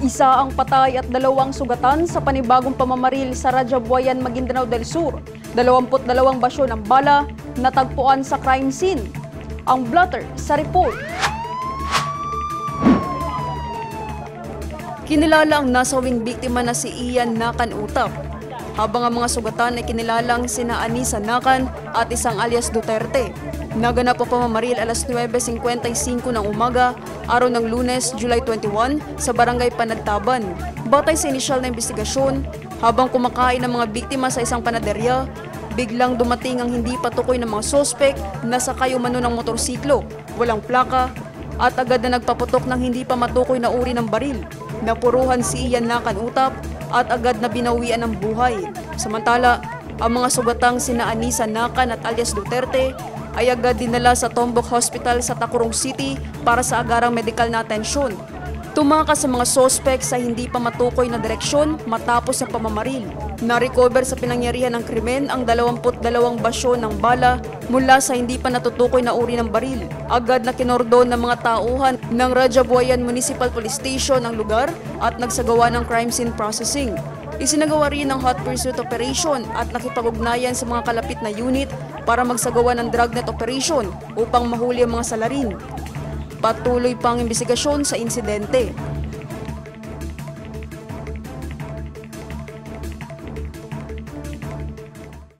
Isa ang patay at 2 sugatan sa panibagong pamamaril sa Rajabuayan, Maguindanao del Sur. 22 basyo ng bala natagpuan sa crime scene. Ang blotter sa report. Kinilala ang nasawing biktima na si Ian Nakan Utap, habang ang mga sugatan ay kinilalang sina Anisa Nakan at isang alias Duterte. Naganap ang pamamaril alas 9:55 ng umaga, araw ng Lunes, July 21, sa Barangay Panagtaban. Batay sa inisyal na investigasyon, habang kumakain ang mga biktima sa isang panaderya, biglang dumating ang hindi patukoy ng mga sospek na sakay umano ng motorsiklo, walang plaka, at agad na nagpaputok ng hindi pa matukoy na uri ng baril. Napuruhan si Ian Nakan Utap at agad na binawian ng buhay. Samantala, ang mga sugatang sina Anisa Nakan at alias Duterte ay agad dinala sa Tombok Hospital sa Tacurong City para sa agarang medikal na atensyon. Tumakas sa mga sospek sa hindi pa matukoy na direksyon matapos ang pamamaril. Na-recover sa pinangyarihan ng krimen ang 22 basyo ng bala mula sa hindi pa natutukoy na uri ng baril. Agad na kinordon ng mga tauhan ng Rajabuayan Municipal Police Station ang lugar at nagsagawa ng crime scene processing. Isinagawa rin ang hot pursuit operation at nakipag-ugnayan sa mga kalapit na unit para magsagawa ng dragnet operation upang mahuli ang mga salarin. Patuloy pang imbestigasyon sa insidente.